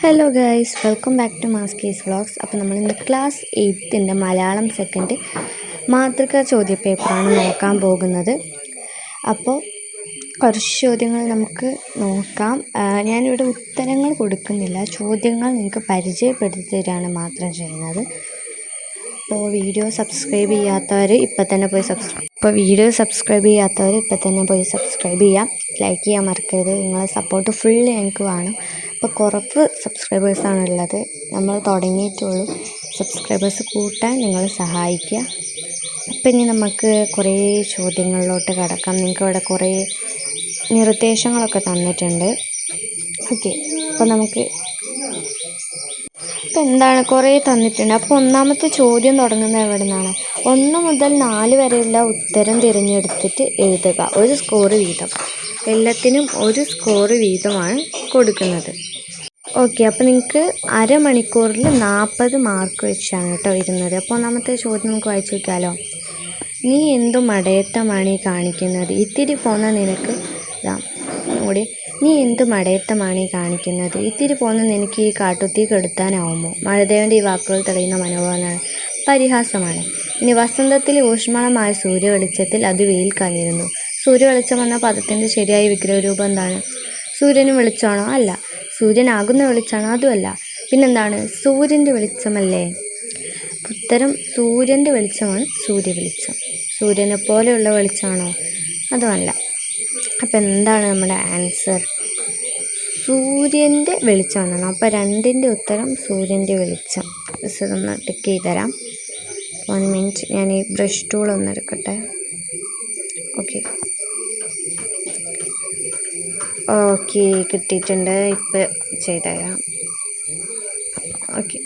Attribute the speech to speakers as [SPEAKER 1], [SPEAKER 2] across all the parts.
[SPEAKER 1] Hello guys, welcome back to മാസ്കീസ് vlogs. അപ്പോൾ നമ്മളിന്ന് ക്ലാസ് 8ൻ്റെ മലയാളം സെക്കൻഡ് മാതൃകാ ചോദ്യപേപ്പറാണ് നോക്കാൻ പോകുന്നത്. അപ്പോൾ കുറച്ച് ചോദ്യങ്ങൾ നമുക്ക് നോക്കാം. ഞാനിവിടെ ഉത്തരങ്ങൾ കൊടുക്കുന്നില്ല, ചോദ്യങ്ങൾ നിങ്ങൾക്ക് പരിചയപ്പെടുത്തി തരികയാണ് മാത്രം ചെയ്യുന്നത്. അപ്പോൾ വീഡിയോ സബ്സ്ക്രൈബ് ചെയ്യാത്തവർ ഇപ്പം തന്നെ പോയി സബ്സ്ക്രൈബ് ചെയ്യാം. ലൈക്ക് ചെയ്യാൻ മറക്കരുത്. നിങ്ങളെ സപ്പോർട്ട് ഫുള്ള് ഞങ്ങൾക്ക് വേണം. ഇപ്പോൾ കുറച്ച് സബ്സ്ക്രൈബേഴ്സാണുള്ളത്, നമ്മൾ തുടങ്ങിയിട്ടുള്ളൂ. സബ്സ്ക്രൈബേഴ്സ് കൂട്ടാൻ നിങ്ങൾ സഹായിക്കുക. അപ്പം ഇനി നമുക്ക് കുറേ ചോദ്യങ്ങളിലോട്ട് കടക്കാം. നിങ്ങൾക്ക് ഇവിടെ കുറേ നിർദ്ദേശങ്ങളൊക്കെ തന്നിട്ടുണ്ട്. ഓക്കെ, അപ്പോൾ നമുക്ക് ഇപ്പം എന്താണ് കുറേ തന്നിട്ടുണ്ട്. അപ്പോൾ ഒന്നാമത്തെ ചോദ്യം തുടങ്ങുന്നത് എവിടെ നിന്നാണ്? 1 മുതൽ 4 വരെയുള്ള ഉത്തരം തിരഞ്ഞെടുത്തിട്ട് എഴുതുക. ഒരു സ്കോർ വീതം, എല്ലാത്തിനും ഒരു സ്കോർ വീതമാണ് കൊടുക്കുന്നത്. ഓക്കെ, അപ്പോൾ നിങ്ങൾക്ക് അരമണിക്കൂറിൽ 40 മാർക്ക് വെച്ചാണ് കേട്ടോ ഇരുന്നത്. അപ്പോൾ ഒന്നാമത്തെ ചോദ്യം നമുക്ക് വായിച്ചു നോക്കിയാലോ. നീ എന്തു മടയത്തമാണ് ഈ കാണിക്കുന്നത്? ഇത്തിരി പോന്ന നിനക്ക് കൂടി നീ എന്ത് മടയത്തമാണ് ഈ കാണിക്കുന്നത്? ഇത്തിരി പോന്ന നിനക്ക് ഈ കാട്ടുതീ കെടുത്താനാവുമോ? മഴദേവൻ്റെ ഈ വാക്കുകൾ തെളിയുന്ന മനോഭാവമാണ്, പരിഹാസമാണ്. ഇനി വസന്തത്തിലെ ഊഷ്മളമായ സൂര്യവെളിച്ചത്തിൽ അത് വെയിൽ കാഞ്ഞിരുന്നു. സൂര്യവെളിച്ചം എന്ന പദത്തിൻ്റെ ശരിയായ വിഗ്രഹരൂപം എന്താണ്? സൂര്യന് വെളിച്ചമാണോ? അല്ല. സൂര്യനാകുന്ന വെളിച്ചമാണോ? അതുമല്ല. പിന്നെന്താണ്? സൂര്യൻ്റെ വെളിച്ചമല്ലേ? ഉത്തരം സൂര്യൻ്റെ വെളിച്ചമാണ് സൂര്യവെളിച്ചം. സൂര്യനെ പോലെയുള്ള വെളിച്ചമാണോ? അതുമല്ല. അപ്പം എന്താണ് നമ്മുടെ ആൻസർ? സൂര്യൻ്റെ വെളിച്ചം എന്നാണ്. അപ്പോൾ 2ൻ്റെ ഉത്തരം സൂര്യൻ്റെ വെളിച്ചം. ഒന്ന് ടിക്ക് ചെയ്ത് തരാം. 1 മിനിറ്റ്, ഞാൻ ഈ ബ്രഷ് ടൂൾ ഒന്ന് എടുക്കട്ടെ. ഓക്കെ കിട്ടിയിട്ടുണ്ട്. ഇപ്പോൾ ചെയ്തുതരാം. Okay,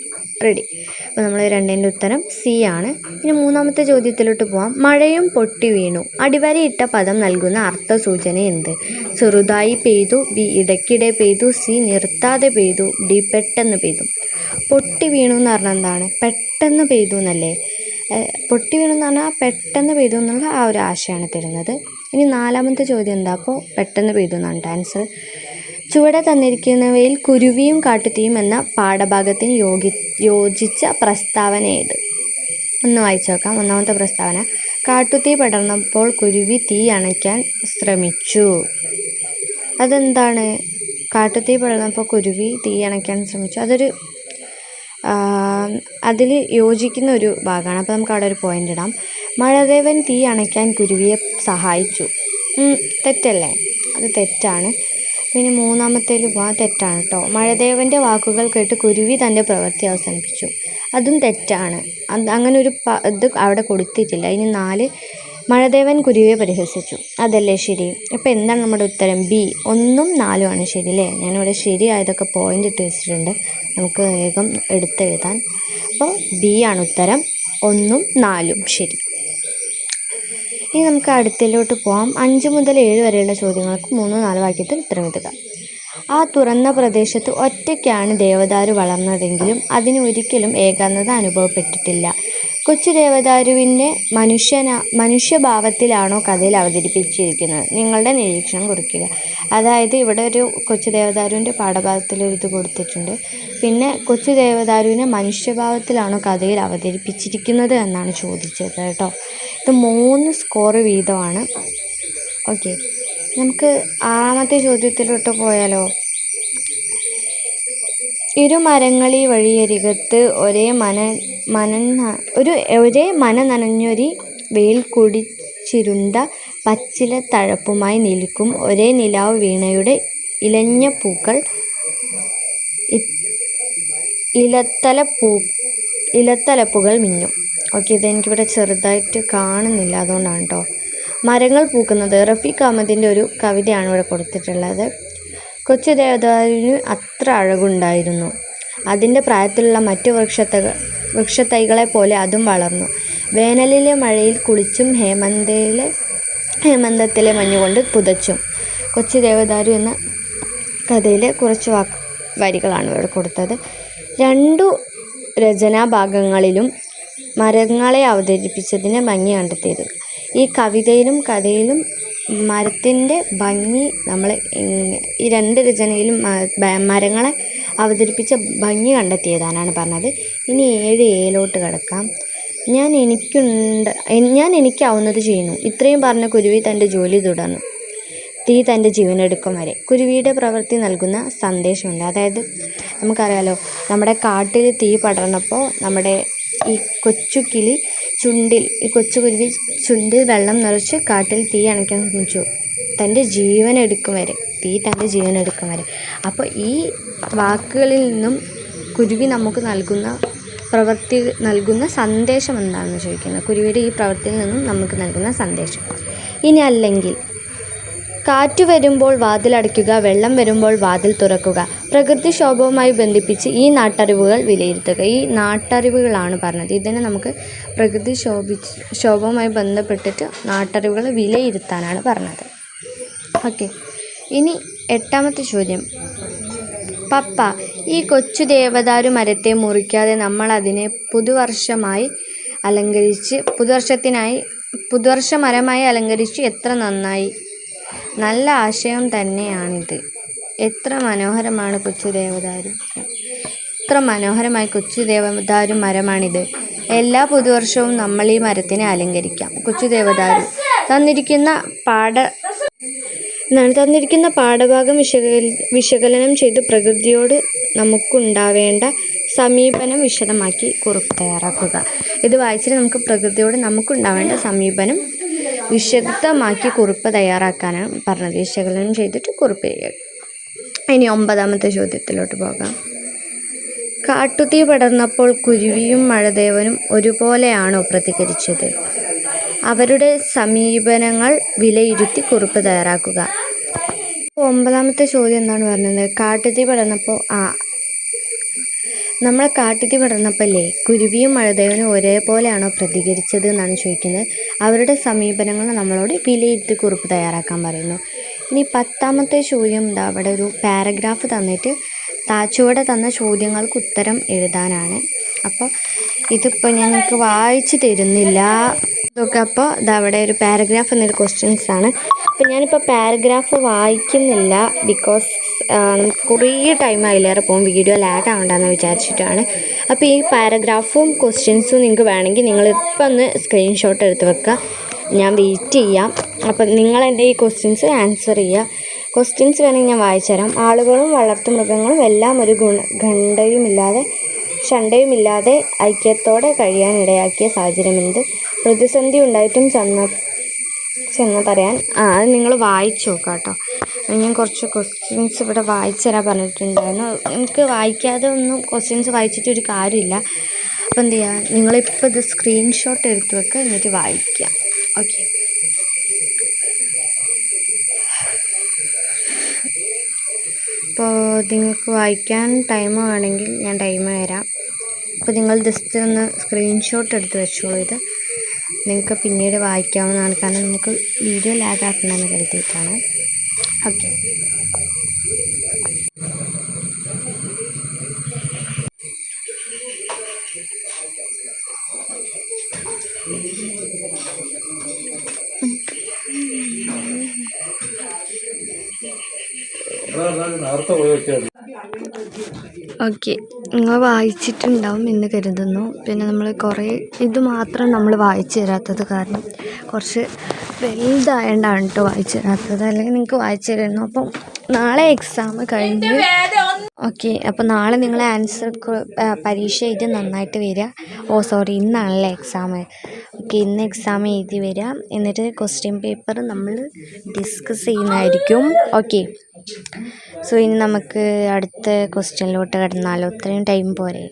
[SPEAKER 1] ready. അപ്പോൾ നമ്മൾ 2ൻ്റെ ഉത്തരം സി ആണ്. ഇനി 3ാമത്തെ ചോദ്യത്തിലോട്ട് പോവാം. മഴയും പൊട്ടി വീണു. അടിവരയിട്ട പദം നൽകുന്ന അർത്ഥസൂചന എന്ത്? ചെറുതായി പെയ്തു, ബി ഇടയ്ക്കിടെ പെയ്തു, സി നിർത്താതെ പെയ്തു, ഡി പെട്ടെന്ന് പെയ്തു. പൊട്ടി വീണു എന്ന് പറഞ്ഞാൽ എന്താണ്? പെട്ടെന്ന് പെയ്തു എന്നല്ലേ? പൊട്ടി വീണു എന്ന് പറഞ്ഞാൽ പെട്ടെന്ന് പെയ്തു എന്നുള്ള ആ ഒരു ആശയമാണ് തരുന്നത്. ഇനി 4ാമത്തെ ചോദ്യം എന്താ? അപ്പോൾ പെട്ടെന്ന് പെയ്തു എന്നാണ് ആൻസർ. ചുവടെ തന്നിരിക്കുന്നവയിൽ കുരുവിയും കാട്ടുതീയും എന്ന പാഠഭാഗത്തിന് യോജിച്ച പ്രസ്താവന ഏത്? ഒന്ന് വായിച്ചു നോക്കാം. 1ാമത്തെ പ്രസ്താവന, കാട്ടുതീ പടർന്നപ്പോൾ കുരുവി തീ അണയ്ക്കാൻ ശ്രമിച്ചു. അതെന്താണ്? കാട്ടുതീ പടർന്നപ്പോൾ കുരുവി തീ അണയ്ക്കാൻ ശ്രമിച്ചു, അതൊരു അതിൽ യോജിക്കുന്ന ഒരു ഭാഗമാണ്. അപ്പോൾ നമുക്ക് അവിടെ ഒരു പോയിൻ്റ് ഇടാം. മഴദേവൻ തീ അണയ്ക്കാൻ കുരുവിയെ സഹായിച്ചു. തെറ്റല്ലേ? അത് തെറ്റാണ്. പിന്നെ 3ാമത്തേൽ പോകാൻ തെറ്റാണ് കേട്ടോ. മഴദേവൻ്റെ വാക്കുകൾ കേട്ട് കുരുവി തൻ്റെ പ്രവൃത്തി അവസാനിപ്പിച്ചു, അതും തെറ്റാണ്. അങ്ങനെ ഒരു ഇത് അവിടെ കൊടുത്തിട്ടില്ല. ഇനി 4, മഴദേവൻ കുരുവിയെ പരിഹസിച്ചു, അതല്ലേ ശരി. അപ്പോൾ എന്താണ് നമ്മുടെ ഉത്തരം? ബി 1ഉം 4ഉം ആണ് ശരി അല്ലേ? ഞാനിവിടെ ശരിയായതൊക്കെ പോയിൻ്റ് ഇട്ട് വെച്ചിട്ടുണ്ട്, നമുക്ക് വേഗം എടുത്തെഴുതാൻ. അപ്പോൾ ബി ആണ് ഉത്തരം, 1ഉം 4ഉം ശരി. ഇനി നമുക്ക് അടുത്തതിലോട്ട് പോകാം. 5 മുതൽ 7 വരെയുള്ള ചോദ്യങ്ങൾക്ക് 3, 4 വാക്യത്തിൽ ഉത്തരം എഴുതുക. ആ തുറന്ന പ്രദേശത്ത് ഒറ്റയ്ക്കാണ് ദേവദാരു വളർന്നതെങ്കിലും അതിന് ഒരിക്കലും ഏകാന്തത അനുഭവപ്പെട്ടിട്ടില്ല. കൊച്ചു ദേവദാരുവിൻ്റെ മനുഷ്യഭാവത്തിലാണോ കഥയിൽ അവതരിപ്പിച്ചിരിക്കുന്നത്? നിങ്ങളുടെ നിരീക്ഷണം കുറിക്കുക. അതായത് ഇവിടെ ഒരു കൊച്ചു ദേവദാരുവിൻ്റെ പാഠഭാഗത്തിലൊരു ഇത് കൊടുത്തിട്ടുണ്ട്. പിന്നെ കൊച്ചു ദേവദാരുവിനെ മനുഷ്യഭാവത്തിലാണോ കഥയിൽ അവതരിപ്പിച്ചിരിക്കുന്നത് എന്നാണ് ചോദിച്ചത് കേട്ടോ. ഇത് 3 സ്കോർ വീതമാണ്. ഓക്കെ, നമുക്ക് 6ാമത്തെ ചോദ്യത്തിലോട്ട് പോയാലോ. ഇരുമരങ്ങളി വഴിയരികത്ത് ഒരേ മന നനഞ്ഞൊരി വെയിൽ കുടിച്ചിരുണ്ട പച്ചില തഴപ്പുമായി നിൽക്കും ഒരേ നിലാവ് വീണയുടെ ഇലഞ്ഞ പൂക്കൾ ഇലത്തലപ്പുകൾ മിന്നും. ഓക്കെ, ഇതെനിക്കിവിടെ ചെറുതായിട്ട് കാണുന്നില്ല, അതുകൊണ്ടാണ് കേട്ടോ. മരങ്ങൾ പൂക്കുന്നത് റഫീഖ് അഹമ്മദിൻ്റെ ഒരു കവിതയാണ് ഇവിടെ കൊടുത്തിട്ടുള്ളത്. കൊച്ചു ദേവദാരുവിന് അത്ര അഴകുണ്ടായിരുന്നു. അതിൻ്റെ പ്രായത്തിലുള്ള മറ്റു വൃക്ഷത്തൈകളെ പോലെ അതും വളർന്നു. വേനലിലെ മഴയിൽ കുളിച്ചും ഹേമന്തത്തിലെ മഞ്ഞുകൊണ്ട് പുതച്ചും. കൊച്ചു ദേവദാരു എന്ന കഥയിലെ കുറച്ച് വരികളാണ് ഇവിടെ കൊടുത്തത്. 2 രചനാഭാഗങ്ങളിലും മരങ്ങളെ അവതരിപ്പിച്ചതിന് ഭംഗി കണ്ടെത്തിയത്. ഈ കവിതയിലും കഥയിലും മരത്തിൻ്റെ ഭംഗി നമ്മൾ ഈ 2 രചനയിലും മരങ്ങളെ അവതരിപ്പിച്ച ഭംഗി കണ്ടെത്തിയതാനാണ് പറഞ്ഞത്. ഇനി 7 കിടക്കാം. ഞാൻ എനിക്കാവുന്നത് ചെയ്യുന്നു. ഇത്രയും പറഞ്ഞ കുരുവി തൻ്റെ ജോലി തുടർന്നു. തീ തൻ്റെ ജീവനെടുക്കും വരെ. കുരുവിയുടെ പ്രവൃത്തി നൽകുന്ന സന്ദേശമുണ്ട്. അതായത് നമുക്കറിയാലോ, നമ്മുടെ കാട്ടിൽ തീ പടർന്നപ്പോൾ നമ്മുടെ ഈ കൊച്ചു കുരുവി ചുണ്ടിൽ വെള്ളം നിറച്ച് കാട്ടിൽ തീ അണയ്ക്കാൻ ശ്രമിച്ചു. തൻ്റെ ജീവനെടുക്കും വരെ. തീ തൻ്റെ ജീവനെടുക്കും വരെ. അപ്പോൾ ഈ വാക്കുകളിൽ നിന്നും കുരുവി നമുക്ക് നൽകുന്ന സന്ദേശം എന്താണെന്ന് ചോദിക്കുന്നത്. കുരുവിയുടെ ഈ പ്രവൃത്തിയിൽ നിന്നും നമുക്ക് നൽകുന്ന സന്ദേശം. ഇനി അല്ലെങ്കിൽ, കാറ്റ് വരുമ്പോൾ വാതിലടയ്ക്കുക, വെള്ളം വരുമ്പോൾ വാതിൽ തുറക്കുക. പ്രകൃതിക്ഷോഭവുമായി ബന്ധിപ്പിച്ച് ഈ നാട്ടറിവുകൾ വിലയിരുത്തുക. ഈ നാട്ടറിവുകളാണ് പറഞ്ഞത്. ഇതിനെ നമുക്ക് പ്രകൃതിക്ഷോഭവുമായി ബന്ധപ്പെട്ടിട്ട് നാട്ടറിവുകൾ വിലയിരുത്താനാണ് പറഞ്ഞത്. ഓക്കെ, ഇനി 8ാമത്തെ ചോദ്യം. പപ്പ, ഈ കൊച്ചു ദേവദാരു മരത്തെ മുറിക്കാതെ നമ്മൾ അതിനെ പുതുവർഷ മരമായി അലങ്കരിച്ചു. എത്ര നന്നായി! നല്ല ആശയം തന്നെയാണിത്. എത്ര മനോഹരമാണ് കൊച്ചു ദേവദാരു! എത്ര മനോഹരമായ കൊച്ചു ദേവദാരു മരമാണിത്. എല്ലാ പുതുവർഷവും നമ്മൾ ഈ മരത്തിനെ അലങ്കരിക്കാം. കൊച്ചു ദേവദാരു. തന്നിരിക്കുന്ന പാഠഭാഗം വിശകലനം ചെയ്ത് പ്രകൃതിയോട് നമുക്കുണ്ടാവേണ്ട സമീപനം വിശദമാക്കി കുറിപ്പ് തയ്യാറാക്കുക. ഇത് വായിച്ചിട്ട് നമുക്ക് പ്രകൃതിയോട് നമുക്കുണ്ടാവേണ്ട സമീപനം വിശദമാക്കി കുറിപ്പ് തയ്യാറാക്കാനാണ് പറഞ്ഞത്. വിശകലനം ചെയ്തിട്ട് കുറിപ്പ് ചെയ്യുക. ഇനി 9ാമത്തെ ചോദ്യത്തിലോട്ട് പോകാം. കാട്ടുതീ പടർന്നപ്പോൾ കുരുവിയും മഴദേവനും ഒരുപോലെയാണോ പ്രതികരിച്ചത്? അവരുടെ സമീപനങ്ങൾ വിലയിരുത്തി കുറിപ്പ് തയ്യാറാക്കുക. 9ാമത്തെ ചോദ്യം എന്താണ് പറഞ്ഞത്? കാട്ടുതീ പടർന്നപ്പോൾ കാട്ടുതീ പടർന്നപ്പോഴല്ലേ കുരുവിയും മഴദേവനും ഒരേപോലെയാണോ പ്രതികരിച്ചത് എന്നാണ് ചോദിക്കുന്നത്. അവരുടെ സമീപനങ്ങൾ നമ്മളോട് വിലയിരുത്തി കുറിപ്പ് തയ്യാറാക്കാൻ പറയുന്നു. ഇനി 10ാമത്തെ ചോദ്യം അവിടെ ഒരു പാരഗ്രാഫ് തന്നിട്ട് ചുവടെ തന്ന ചോദ്യങ്ങൾക്ക് ഉത്തരം എഴുതാനാണ്. അപ്പോൾ ഇതിപ്പോൾ ഞങ്ങൾക്ക് വായിച്ച് തരുന്നില്ല ഇതൊക്കെ. അപ്പോൾ അവിടെ ഒരു പാരഗ്രാഫ് എന്നൊരു ക്വസ്റ്റ്യൻസ് ആണ്. അപ്പോൾ ഞാനിപ്പോൾ പാരഗ്രാഫ് വായിക്കുന്നില്ല, ബിക്കോസ് കുറേ ടൈം അതിലേറെ പോകും, വീഡിയോ ലാഗ് ആവണ്ടെന്ന് വിചാരിച്ചിട്ടാണ്. അപ്പോൾ ഈ പാരഗ്രാഫും ക്വസ്റ്റ്യൻസും നിങ്ങൾക്ക് വേണമെങ്കിൽ നിങ്ങളിപ്പോൾ ഒന്ന് സ്ക്രീൻഷോട്ട് എടുത്ത് വെക്കുക, ഞാൻ വെയിറ്റ് ചെയ്യാം. അപ്പം നിങ്ങളെൻ്റെ ഈ ക്വസ്റ്റ്യൻസ് ആൻസർ ചെയ്യുക. ക്വസ്റ്റ്യൻസ് വേണമെങ്കിൽ ഞാൻ വായിച്ചു തരാം. ആളുകളും വളർത്തുമൃഗങ്ങളും എല്ലാം ഒരു ഷണ്ടയുമില്ലാതെ ഐക്യത്തോടെ കഴിയാനിടയാക്കിയ സാഹചര്യമെന്ത്? പ്രതിസന്ധി ഉണ്ടായിട്ടും ചെന്നതറിയാൻ അത് നിങ്ങൾ വായിച്ചു നോക്കുക കേട്ടോ. ഞാൻ കുറച്ച് ക്വസ്റ്റ്യൻസ് ഇവിടെ വായിച്ചു തരാൻ പറഞ്ഞിട്ടുണ്ടായിരുന്നു. എനിക്ക് വായിക്കാതെ ഒന്നും ക്വസ്റ്റ്യൻസ് വായിച്ചിട്ടൊരു കാര്യമില്ല. അപ്പോൾ എന്ത് ചെയ്യുക, നിങ്ങളിപ്പോൾ ഇത് സ്ക്രീൻഷോട്ട് എടുത്ത് വെക്കുക, എന്നിട്ട് വായിക്കുക. ഓക്കെ, അപ്പോൾ നിങ്ങൾക്ക് വായിക്കാൻ ടൈം വേണമെങ്കിൽ ഞാൻ ടൈം തരാം. അപ്പോൾ നിങ്ങൾ ജസ്റ്റ് ഒന്ന് സ്ക്രീൻഷോട്ട് എടുത്ത് വെച്ചോളൂ. ഇത് നിങ്ങൾക്ക് പിന്നീട് വായിക്കാവുന്നതാണ്, കാരണം നമുക്ക് വീഡിയോ ലാഗ് ആക്കണമെന്ന് കരുതിയിട്ടാണ്. ഓക്കെ, നിങ്ങൾ വായിച്ചിട്ടുണ്ടാവും എന്ന് കരുതുന്നു. പിന്നെ നമ്മൾ കുറേ ഇത് മാത്രം നമ്മൾ വായിച്ചു തരാത്തത് കാരണം കുറച്ച് വലുതായതുകൊണ്ടാണ് കേട്ടോ വായിച്ചു തരാത്തത്, അല്ലെങ്കിൽ നിങ്ങൾക്ക് വായിച്ചു തരുന്നു. അപ്പം നാളെ എക്സാം കഴിഞ്ഞ് ഓക്കെ, അപ്പോൾ നാളെ നിങ്ങൾ പരീക്ഷ എഴുതി നന്നായിട്ട് വരിക. ഇന്നാണല്ലേ എക്സാം. ഓക്കെ, ഇന്ന് എക്സാം എഴുതി വരിക, എന്നിട്ട് ക്വസ്റ്റ്യൻ പേപ്പർ നമ്മൾ ഡിസ്കസ് ചെയ്യുന്നതായിരിക്കും. ഓക്കെ, സോ ഇനി നമുക്ക് അടുത്ത ക്വസ്റ്റ്യനിലോട്ട് കിടന്നാലോ? ഇത്രയും ടൈം പോരെ?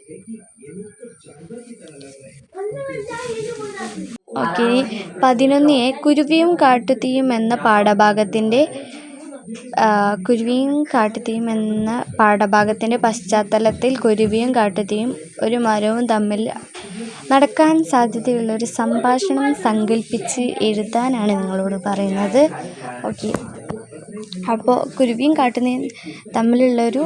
[SPEAKER 1] ഓക്കെ, 11 കുരുവിയും കാട്ടുതീയും എന്ന പാഠഭാഗത്തിൻ്റെ പശ്ചാത്തലത്തിൽ കുരുവിയും കാട്ടുതീയും ഒരു മരവും തമ്മിൽ നടക്കാൻ സാധ്യതയുള്ളൊരു സംഭാഷണം സങ്കല്പിച്ച് എഴുതാനാണ് നിങ്ങളോട് പറയുന്നത്. ഓക്കെ, അപ്പോൾ കുരുവിയും കാട്ടുതീയും തമ്മിലുള്ളൊരു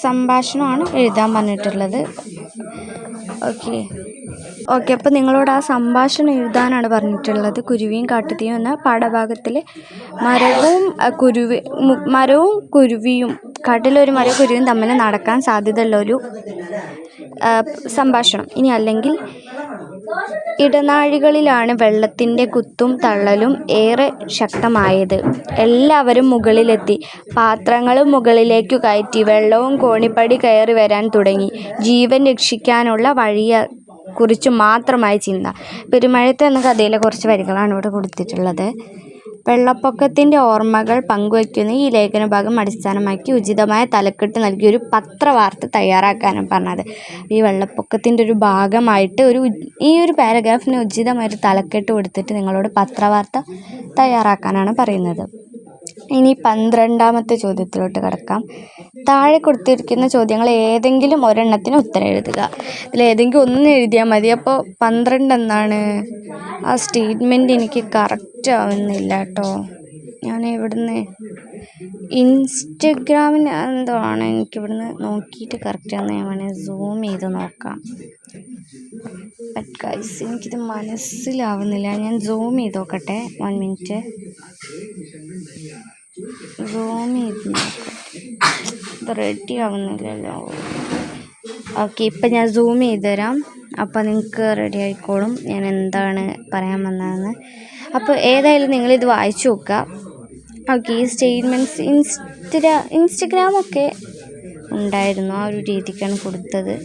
[SPEAKER 1] സംഭാഷണമാണ് എഴുതാൻ പറഞ്ഞിട്ടുള്ളത്. ഓക്കെ, അപ്പോൾ നിങ്ങളോട് ആ സംഭാഷണം എഴുതാനാണ് പറഞ്ഞിട്ടുള്ളത്. കുരുവിയും കാട്ടുതീയും എന്ന പാഠഭാഗത്തിലെ മരവും കുരുവിയും കാട്ടിലൊരു മരക്കുരുവിയും തമ്മിൽ നടക്കാൻ സാധ്യതയുള്ളൊരു സംഭാഷണം. ഇനി അല്ലെങ്കിൽ ഇടനാഴികളിലാണ് വെള്ളത്തിൻ്റെ കുത്തും തള്ളലും ഏറെ ശക്തമായത്. എല്ലാവരും മുകളിലെത്തി. പാത്രങ്ങളും മുകളിലേക്കു കയറ്റി. വെള്ളവും കോണിപ്പടി കയറി വരാൻ തുടങ്ങി. ജീവൻ രക്ഷിക്കാനുള്ള വഴിയെക്കുറിച്ചു മാത്രമായി ചിന്ത. പെരുമഴയത്ത് എന്ന കഥയിലെ കുറച്ച് വരികളാണ് ഇവിടെ കൊടുത്തിട്ടുള്ളത്. വെള്ളപ്പൊക്കത്തിൻ്റെ ഓർമ്മകൾ പങ്കുവയ്ക്കുന്ന ഈ ലേഖനഭാഗം അടിസ്ഥാനമാക്കി ഉചിതമായ തലക്കെട്ട് നൽകി ഒരു പത്രവാർത്ത തയ്യാറാക്കാനാണ് പറഞ്ഞത്. ഈ വെള്ളപ്പൊക്കത്തിൻ്റെ ഒരു ഭാഗമായിട്ട് ഈ ഒരു പാരഗ്രാഫിന് ഉചിതമായൊരു തലക്കെട്ട് കൊടുത്തിട്ട് നിങ്ങളോട് പത്രവാർത്ത തയ്യാറാക്കാനാണ് പറയുന്നത്. ഇനി 12ാമത്തെ ചോദ്യത്തിലോട്ട് കിടക്കാം. താഴെ കൊടുത്തിരിക്കുന്ന ചോദ്യങ്ങൾ ഏതെങ്കിലും ഒരെണ്ണത്തിന് ഉത്തരം എഴുതുക. ഇതിലേതെങ്കിലും ഒന്ന് എഴുതിയാൽ മതി. അപ്പോൾ 12 എന്താണ്? ആ സ്റ്റേറ്റ്മെൻറ്റ് എനിക്ക് കറക്റ്റ് ആവുന്നില്ല കേട്ടോ. ഞാൻ ഇവിടുന്ന് ഇൻസ്റ്റഗ്രാമിന് എന്തോ ആണ്, എനിക്കിവിടുന്ന് നോക്കിയിട്ട് കറക്റ്റ് ആണെന്ന് ഞാൻ വേണേൽ സൂം ചെയ്ത് നോക്കാം. ബട്ട് ഗൈസ് എനിക്കിത് മനസ്സിലാവുന്നില്ല. ഞാൻ സൂം ചെയ്ത് നോക്കട്ടെ. 1 മിനിറ്റ് സൂം ചെയ്ത് നോക്കാം. ഇത് റെഡി ആവുന്നില്ലല്ലോ. ഓക്കെ, ഇപ്പം ഞാൻ സൂം ചെയ്ത് തരാം. അപ്പോൾ നിങ്ങൾക്ക് റെഡി ആയിക്കോളും ഞാൻ എന്താണ് പറയാൻ വന്നതെന്ന്. അപ്പോൾ ഏതായാലും നിങ്ങളിത് വായിച്ചു നോക്കുക. ഓക്കെ, ഈ സ്റ്റേറ്റ്മെൻറ്റ്സ് ഇൻസ്റ്റഗ്രാമൊക്കെ ഉണ്ടായിരുന്നു. ആ ഒരു രീതിക്കാണ് കൊടുത്തത്.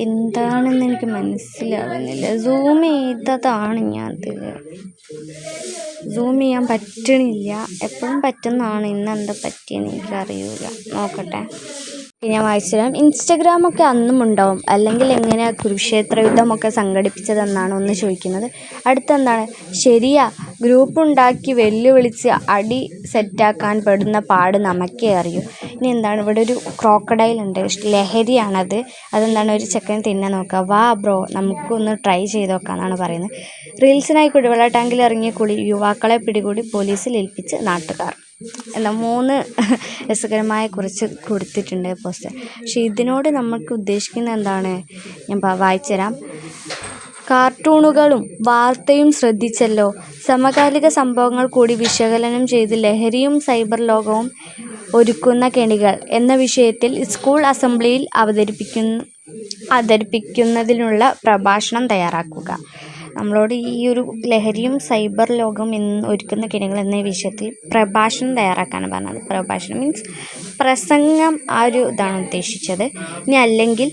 [SPEAKER 1] എന്താണെന്ന് എനിക്ക് മനസ്സിലാവുന്നില്ല. സൂം ചെയ്തതാണ് ഞാൻ. ഇതിൽ സൂം ചെയ്യാൻ പറ്റണില്ല. എപ്പോഴും പറ്റുന്നതാണ്. ഇന്നെന്താ പറ്റിയെന്ന് എനിക്കറിയില്ല. നോക്കട്ടെ, ഞാൻ വായിച്ചുതരാം. ഇൻസ്റ്റഗ്രാമൊക്കെ അന്നും ഉണ്ടാവും. അല്ലെങ്കിൽ എങ്ങനെയാണ് കുരുക്ഷേത്ര യുദ്ധമൊക്കെ സംഘടിപ്പിച്ചതെന്നാണ് ഒന്ന് ചോദിക്കുന്നത്. അടുത്തെന്താണ്? ശരിയാ, ഗ്രൂപ്പ് ഉണ്ടാക്കി വെല്ലുവിളിച്ച് അടി സെറ്റാക്കാൻ പെടുന്ന പാട് നമുക്കേ അറിയൂ. ഇനി എന്താണ്? ഇവിടെ ഒരു ക്രോക്കഡൈൽ ഉണ്ട്. ലഹരിയാണത്. അതെന്താണ്? ഒരു ചെക്കൻ തിന്നാൻ നോക്കുക. വാ ബ്രോ, നമുക്കൊന്ന് ട്രൈ ചെയ്ത് നോക്കാമെന്നാണ് പറയുന്നത്. റീൽസിനായി കുടിവെള്ള ടാങ്കിൽ ഇറങ്ങിയ യുവാക്കളെ പിടികൂടി പോലീസിൽ ഏൽപ്പിച്ച് നാട്ടുകാർ എന്ന 3 രസകരമായ കുറിച്ച് കൊടുത്തിട്ടുണ്ട് പോസ്റ്റർ. പക്ഷെ ഇതിനോട് നമുക്ക് ഉദ്ദേശിക്കുന്നത് എന്താണ്? ഞാൻ വായിച്ചുതരാം. കാർട്ടൂണുകളും വാർത്തയും ശ്രദ്ധിച്ചല്ലോ. സമകാലിക സംഭവങ്ങൾ കൂടി വിശകലനം ചെയ്ത് ലഹരിയും സൈബർ ലോകവും ഒരുക്കുന്ന കെണികൾ എന്ന വിഷയത്തിൽ സ്കൂൾ അസംബ്ലിയിൽ അവതരിപ്പിക്കുന്നതിനുള്ള പ്രഭാഷണം തയ്യാറാക്കുക. നമ്മളോട് ഈ ഒരു ലഹരിയും സൈബർ ലോകം ഒരുക്കുന്ന കെണികൾ എന്ന വിഷയത്തിൽ പ്രഭാഷണം തയ്യാറാക്കാനാണ് പറഞ്ഞത്. പ്രഭാഷണം മീൻസ് പ്രസംഗം, ആ ഒരു ഇതാണ് ഉദ്ദേശിച്ചത്. ഇനി അല്ലെങ്കിൽ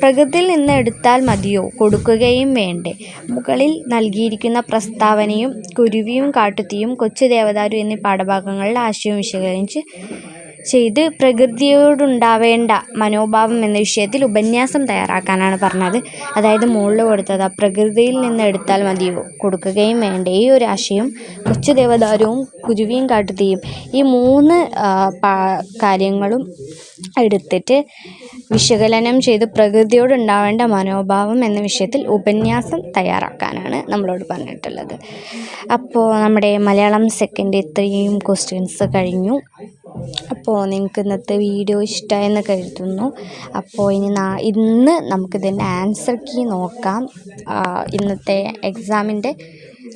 [SPEAKER 1] പ്രകൃതിയിൽ നിന്ന് എടുത്താൽ മതിയോ, കൊടുക്കുകയും വേണ്ടേ? മുകളിൽ നൽകിയിരിക്കുന്ന പ്രസ്താവനയും കുരുവിയും കാട്ടുതീയും കൊച്ചു ദേവദാരു എന്നീ പാഠഭാഗങ്ങളിൽ ആശയം വിശകലനിച്ച് ചെയ്ത് പ്രകൃതിയോടുണ്ടാവേണ്ട മനോഭാവം എന്ന വിഷയത്തിൽ ഉപന്യാസം തയ്യാറാക്കാനാണ് പറഞ്ഞത്. അതായത് മുകളിൽ കൊടുത്തത് പ്രകൃതിയിൽ നിന്ന് എടുത്താൽ മതിയോ, കൊടുക്കുകയും വേണ്ട, ഈ ഒരു ആശയം കൊച്ചു ദേവദാരുവും കുരുവിയും കാട്ടുതീയും ഈ 3 കാര്യങ്ങളും എടുത്തിട്ട് വിശകലനം ചെയ്ത് പ്രകൃതിയോടുണ്ടാവേണ്ട മനോഭാവം എന്ന വിഷയത്തിൽ ഉപന്യാസം തയ്യാറാക്കാനാണ് നമ്മളോട് പറഞ്ഞിട്ടുള്ളത്. അപ്പോൾ നമ്മുടെ മലയാളം സെക്കൻഡ് 3 ക്വസ്റ്റ്യൻസ് കഴിഞ്ഞു. അപ്പോൾ നിങ്ങൾക്ക് ഇന്നത്തെ വീഡിയോ ഇഷ്ടമായെന്ന് കരുതുന്നു. അപ്പോൾ ഇന്ന് നമുക്കിതിൻ്റെ ആൻസർ കീ നോക്കാം. ഇന്നത്തെ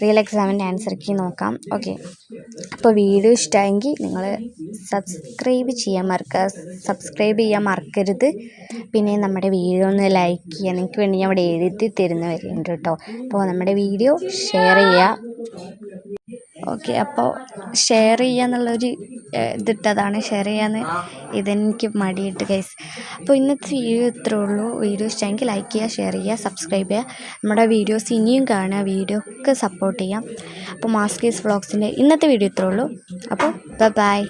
[SPEAKER 1] റിയൽ എക്സാമിൻ്റെ ആൻസർ കീ നോക്കാം. ഓക്കെ, അപ്പോൾ വീഡിയോ ഇഷ്ടമായെങ്കിൽ നിങ്ങൾ സബ്സ്ക്രൈബ് ചെയ്യാൻ മറക്കരുത്. പിന്നെ നമ്മുടെ വീഡിയോ ഒന്ന് ലൈക്ക് ചെയ്യുക. നിങ്ങൾക്ക് വേണ്ടി ഞാൻ ഇവിടെ എഴുതി തരുന്നവരുണ്ട് കേട്ടോ. അപ്പോൾ നമ്മുടെ വീഡിയോ ഷെയർ ചെയ്യുക. ഓക്കെ, അപ്പോൾ ഷെയർ ചെയ്യുക എന്നുള്ളൊരു ഇതിട്ടതാണ്. ഷെയർ ചെയ്യാമെന്ന് ഇതെനിക്ക് മടിയിട്ട് ഗൈസ്. അപ്പോൾ ഇന്നത്തെ വീഡിയോ ഇത്രേ ഉള്ളൂ. വീഡിയോ ഇഷ്ടമെങ്കിൽ ലൈക്ക് ചെയ്യുക, ഷെയർ ചെയ്യുക, സബ്സ്ക്രൈബ് ചെയ്യുക. നമ്മുടെ വീഡിയോസ് ഇനിയും കാണുക, വീഡിയോ ഒക്കെ സപ്പോർട്ട് ചെയ്യാം. അപ്പോൾ മാസ്കേസ് വ്ളോഗ്സിൻ്റെ ഇന്നത്തെ വീഡിയോ ഇത്രേ ഉള്ളൂ. അപ്പോൾ ബൈ.